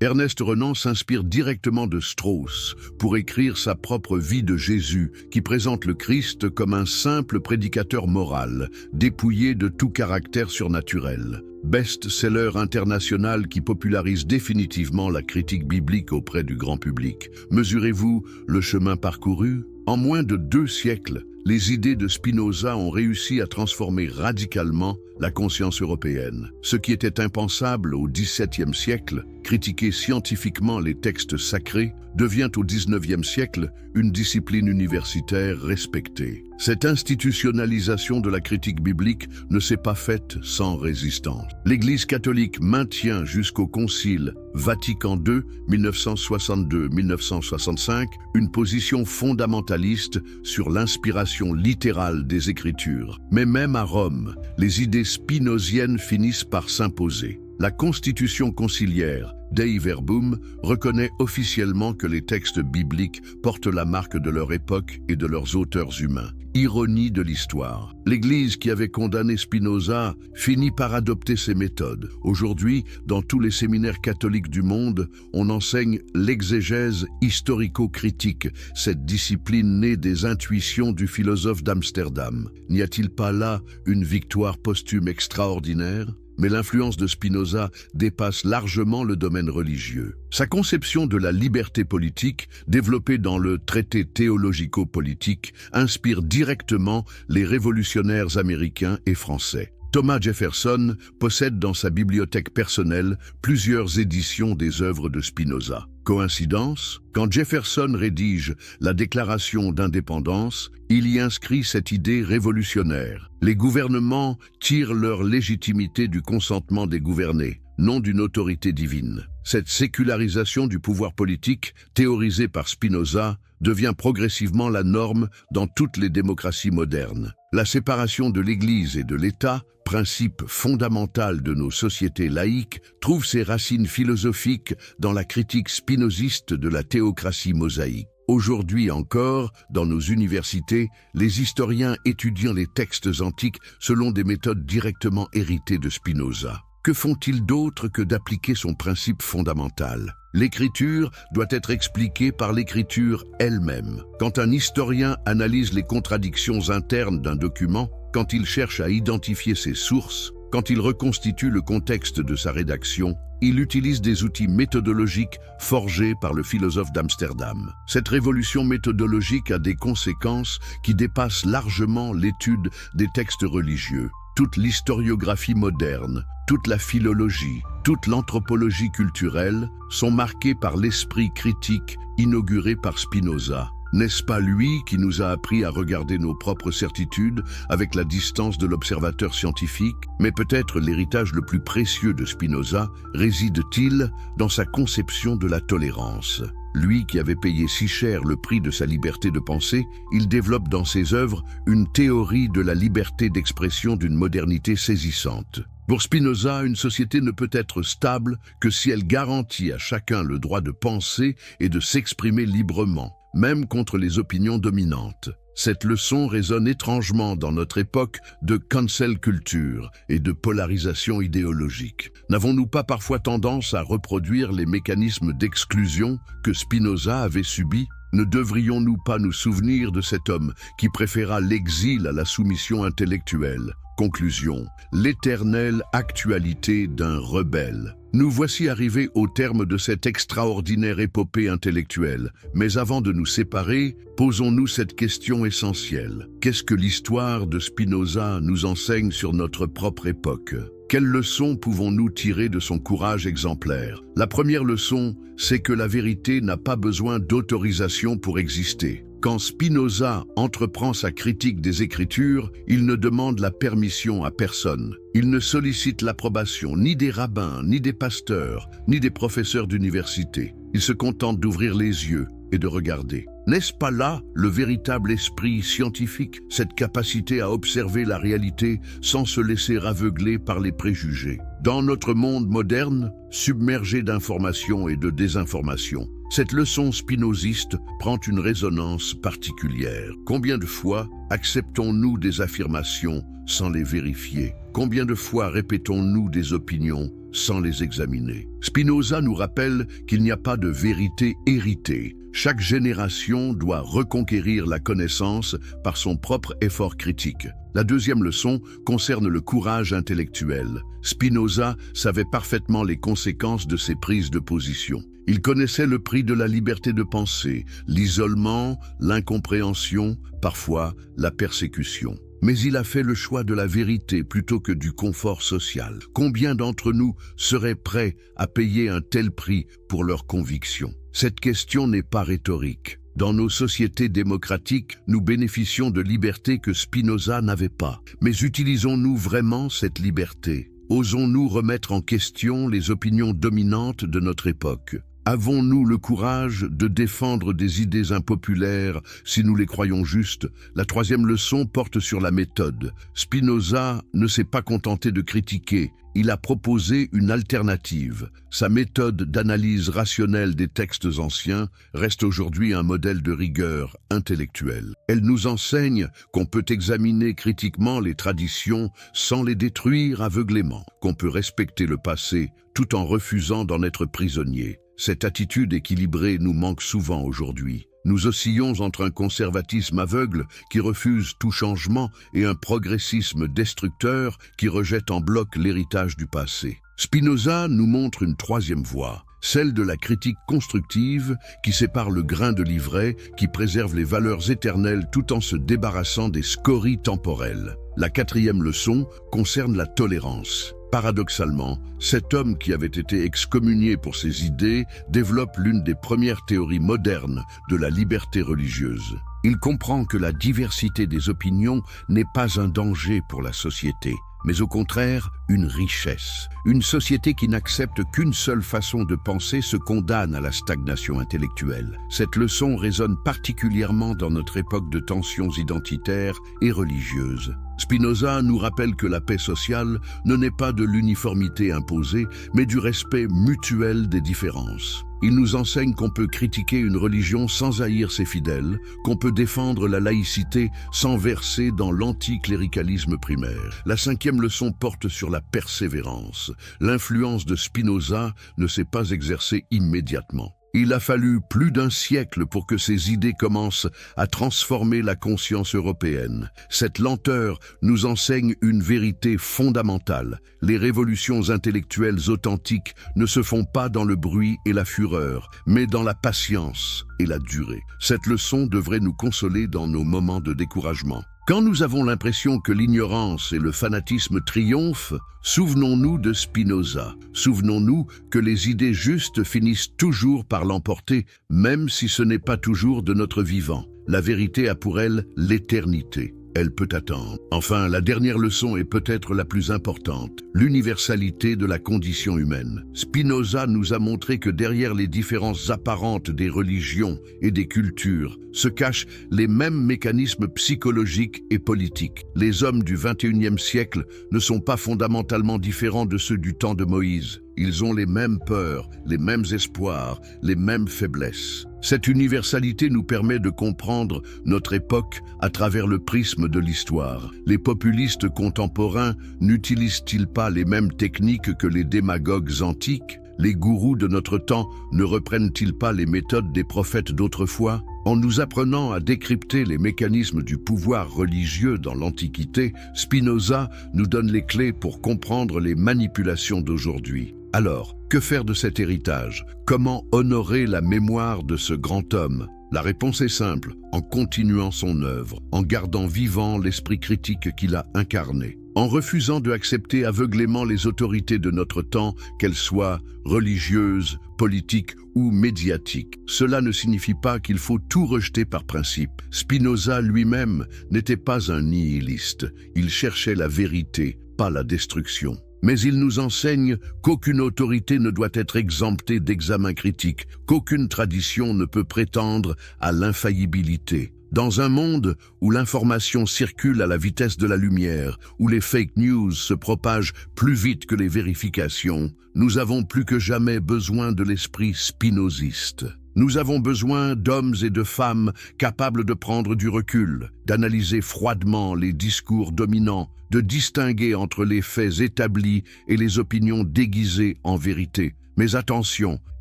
Ernest Renan s'inspire directement de Strauss pour écrire sa propre Vie de Jésus, qui présente le Christ comme un simple prédicateur moral, dépouillé de tout caractère surnaturel. Best-seller international qui popularise définitivement la critique biblique auprès du grand public. Mesurez-vous le chemin parcouru? En moins de 2 siècles, les idées de Spinoza ont réussi à transformer radicalement la conscience européenne. Ce qui était impensable au XVIIe siècle, critiquer scientifiquement les textes sacrés, devient au XIXe siècle une discipline universitaire respectée. Cette institutionnalisation de la critique biblique ne s'est pas faite sans résistance. L'Église catholique maintient jusqu'au Concile Vatican II, 1962-1965, une position fondamentaliste sur l'inspiration littérale des Écritures. Mais même à Rome, les idées spinoziennes finissent par s'imposer. La Constitution conciliaire, Dei Verbum, reconnaît officiellement que les textes bibliques portent la marque de leur époque et de leurs auteurs humains. Ironie de l'histoire. L'Église qui avait condamné Spinoza finit par adopter ses méthodes. Aujourd'hui, dans tous les séminaires catholiques du monde, on enseigne l'exégèse historico-critique, cette discipline née des intuitions du philosophe d'Amsterdam. N'y a-t-il pas là une victoire posthume extraordinaire ? Mais l'influence de Spinoza dépasse largement le domaine religieux. Sa conception de la liberté politique, développée dans le traité théologico-politique, inspire directement les révolutionnaires américains et français. Thomas Jefferson possède dans sa bibliothèque personnelle plusieurs éditions des œuvres de Spinoza. Coïncidence? Quand Jefferson rédige la Déclaration d'indépendance, il y inscrit cette idée révolutionnaire. Les gouvernements tirent leur légitimité du consentement des gouvernés, non d'une autorité divine. Cette sécularisation du pouvoir politique, théorisée par Spinoza, devient progressivement la norme dans toutes les démocraties modernes. La séparation de l'Église et de l'État, principe fondamental de nos sociétés laïques, trouve ses racines philosophiques dans la critique spinoziste de la théocratie mosaïque. Aujourd'hui encore, dans nos universités, les historiens étudient les textes antiques selon des méthodes directement héritées de Spinoza. Que font-ils d'autre que d'appliquer son principe fondamental? L'écriture doit être expliquée par l'écriture elle-même. Quand un historien analyse les contradictions internes d'un document, quand il cherche à identifier ses sources, quand il reconstitue le contexte de sa rédaction, il utilise des outils méthodologiques forgés par le philosophe d'Amsterdam. Cette révolution méthodologique a des conséquences qui dépassent largement l'étude des textes religieux. Toute l'historiographie moderne, toute la philologie, toute l'anthropologie culturelle sont marquées par l'esprit critique inauguré par Spinoza. N'est-ce pas lui qui nous a appris à regarder nos propres certitudes avec la distance de l'observateur scientifique? Mais peut-être l'héritage le plus précieux de Spinoza réside-t-il dans sa conception de la tolérance. Lui qui avait payé si cher le prix de sa liberté de penser, il développe dans ses œuvres une théorie de la liberté d'expression d'une modernité saisissante. Pour Spinoza, une société ne peut être stable que si elle garantit à chacun le droit de penser et de s'exprimer librement, même contre les opinions dominantes. Cette leçon résonne étrangement dans notre époque de cancel culture et de polarisation idéologique. N'avons-nous pas parfois tendance à reproduire les mécanismes d'exclusion que Spinoza avait subis? Ne devrions-nous pas nous souvenir de cet homme qui préféra l'exil à la soumission intellectuelle? Conclusion, l'éternelle actualité d'un rebelle. Nous voici arrivés au terme de cette extraordinaire épopée intellectuelle. Mais avant de nous séparer, posons-nous cette question essentielle. Qu'est-ce que l'histoire de Spinoza nous enseigne sur notre propre époque ? Quelles leçons pouvons-nous tirer de son courage exemplaire? La première leçon, c'est que la vérité n'a pas besoin d'autorisation pour exister. Quand Spinoza entreprend sa critique des Écritures, il ne demande la permission à personne. Il ne sollicite l'approbation ni des rabbins, ni des pasteurs, ni des professeurs d'université. Il se contente d'ouvrir les yeux et de regarder. N'est-ce pas là le véritable esprit scientifique, cette capacité à observer la réalité sans se laisser aveugler par les préjugés? Dans notre monde moderne, submergé d'informations et de désinformations, cette leçon spinoziste prend une résonance particulière. Combien de fois acceptons-nous des affirmations sans les vérifier? Combien de fois répétons-nous des opinions sans les examiner? Spinoza nous rappelle qu'il n'y a pas de vérité héritée. Chaque génération doit reconquérir la connaissance par son propre effort critique. La deuxième leçon concerne le courage intellectuel. Spinoza savait parfaitement les conséquences de ses prises de position. Il connaissait le prix de la liberté de penser, l'isolement, l'incompréhension, parfois la persécution. Mais il a fait le choix de la vérité plutôt que du confort social. Combien d'entre nous seraient prêts à payer un tel prix pour leurs convictions? Cette question n'est pas rhétorique. Dans nos sociétés démocratiques, nous bénéficions de libertés que Spinoza n'avait pas. Mais utilisons-nous vraiment cette liberté? Osons-nous remettre en question les opinions dominantes de notre époque? Avons-nous le courage de défendre des idées impopulaires si nous les croyons justes? La troisième leçon porte sur la méthode. Spinoza ne s'est pas contenté de critiquer, il a proposé une alternative. Sa méthode d'analyse rationnelle des textes anciens reste aujourd'hui un modèle de rigueur intellectuelle. Elle nous enseigne qu'on peut examiner critiquement les traditions sans les détruire aveuglément, qu'on peut respecter le passé tout en refusant d'en être prisonnier. Cette attitude équilibrée nous manque souvent aujourd'hui. Nous oscillons entre un conservatisme aveugle qui refuse tout changement et un progressisme destructeur qui rejette en bloc l'héritage du passé. Spinoza nous montre une troisième voie, celle de la critique constructive qui sépare le grain de l'ivraie, qui préserve les valeurs éternelles tout en se débarrassant des scories temporelles. La quatrième leçon concerne la tolérance. Paradoxalement, cet homme qui avait été excommunié pour ses idées développe l'une des premières théories modernes de la liberté religieuse. Il comprend que la diversité des opinions n'est pas un danger pour la société, mais au contraire une richesse. Une société qui n'accepte qu'une seule façon de penser se condamne à la stagnation intellectuelle. Cette leçon résonne particulièrement dans notre époque de tensions identitaires et religieuses. Spinoza nous rappelle que la paix sociale ne naît pas de l'uniformité imposée, mais du respect mutuel des différences. Il nous enseigne qu'on peut critiquer une religion sans haïr ses fidèles, qu'on peut défendre la laïcité sans verser dans l'anticléricalisme primaire. La cinquième leçon porte sur la persévérance. L'influence de Spinoza ne s'est pas exercée immédiatement. Il a fallu plus d'un siècle pour que ces idées commencent à transformer la conscience européenne. Cette lenteur nous enseigne une vérité fondamentale. Les révolutions intellectuelles authentiques ne se font pas dans le bruit et la fureur, mais dans la patience et la durée. Cette leçon devrait nous consoler dans nos moments de découragement. Quand nous avons l'impression que l'ignorance et le fanatisme triomphent, souvenons-nous de Spinoza. Souvenons-nous que les idées justes finissent toujours par l'emporter, même si ce n'est pas toujours de notre vivant. La vérité a pour elle l'éternité. Elle peut attendre. Enfin, la dernière leçon est peut-être la plus importante, l'universalité de la condition humaine. Spinoza nous a montré que derrière les différences apparentes des religions et des cultures se cachent les mêmes mécanismes psychologiques et politiques. Les hommes du XXIe siècle ne sont pas fondamentalement différents de ceux du temps de Moïse. Ils ont les mêmes peurs, les mêmes espoirs, les mêmes faiblesses. Cette universalité nous permet de comprendre notre époque à travers le prisme de l'histoire. Les populistes contemporains n'utilisent-ils pas les mêmes techniques que les démagogues antiques? Les gourous de notre temps ne reprennent-ils pas les méthodes des prophètes d'autrefois? En nous apprenant à décrypter les mécanismes du pouvoir religieux dans l'Antiquité, Spinoza nous donne les clés pour comprendre les manipulations d'aujourd'hui. Alors, que faire de cet héritage? Comment honorer la mémoire de ce grand homme? La réponse est simple, en continuant son œuvre, en gardant vivant l'esprit critique qu'il a incarné, en refusant de accepter aveuglément les autorités de notre temps, qu'elles soient religieuses, politiques ou médiatiques. Cela ne signifie pas qu'il faut tout rejeter par principe. Spinoza lui-même n'était pas un nihiliste, il cherchait la vérité, pas la destruction. Mais il nous enseigne qu'aucune autorité ne doit être exemptée d'examen critique, qu'aucune tradition ne peut prétendre à l'infaillibilité. Dans un monde où l'information circule à la vitesse de la lumière, où les fake news se propagent plus vite que les vérifications, nous avons plus que jamais besoin de l'esprit spinoziste. Nous avons besoin d'hommes et de femmes capables de prendre du recul, d'analyser froidement les discours dominants, de distinguer entre les faits établis et les opinions déguisées en vérité. Mais attention,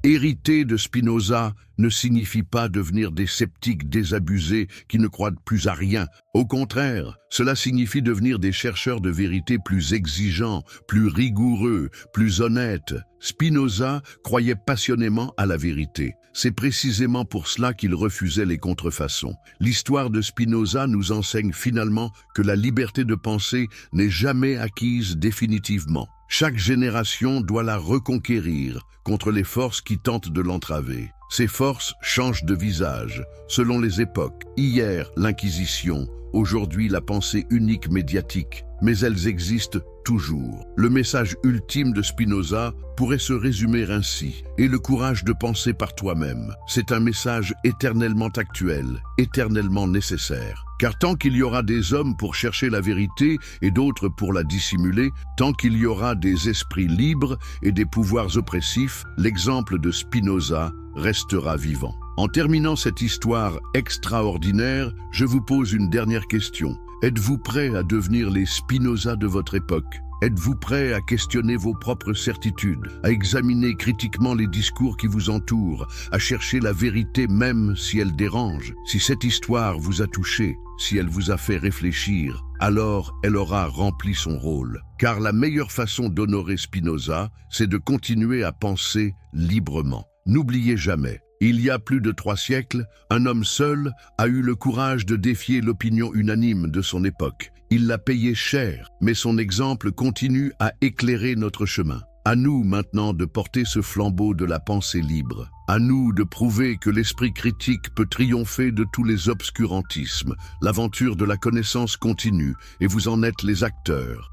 hériter de Spinoza ne signifie pas devenir des sceptiques désabusés qui ne croient plus à rien. Au contraire, cela signifie devenir des chercheurs de vérité plus exigeants, plus rigoureux, plus honnêtes. Spinoza croyait passionnément à la vérité. C'est précisément pour cela qu'il refusait les contrefaçons. L'histoire de Spinoza nous enseigne finalement que la liberté de penser n'est jamais acquise définitivement. Chaque génération doit la reconquérir contre les forces qui tentent de l'entraver. Ces forces changent de visage selon les époques. Hier, l'Inquisition, aujourd'hui la pensée unique médiatique, mais elles existent toujours. Le message ultime de Spinoza pourrait se résumer ainsi: « Aie le courage de penser par toi-même ». C'est un message éternellement actuel, éternellement nécessaire. Car tant qu'il y aura des hommes pour chercher la vérité et d'autres pour la dissimuler, tant qu'il y aura des esprits libres et des pouvoirs oppressifs, l'exemple de Spinoza restera vivant. En terminant cette histoire extraordinaire, je vous pose une dernière question. Êtes-vous prêt à devenir les Spinoza de votre époque? Êtes-vous prêt à questionner vos propres certitudes, à examiner critiquement les discours qui vous entourent, à chercher la vérité même si elle dérange? Si cette histoire vous a touché, si elle vous a fait réfléchir, alors elle aura rempli son rôle. Car la meilleure façon d'honorer Spinoza, c'est de continuer à penser librement. N'oubliez jamais, il y a plus de 3 siècles, un homme seul a eu le courage de défier l'opinion unanime de son époque. Il l'a payé cher, mais son exemple continue à éclairer notre chemin. À nous maintenant de porter ce flambeau de la pensée libre. À nous de prouver que l'esprit critique peut triompher de tous les obscurantismes. L'aventure de la connaissance continue et vous en êtes les acteurs.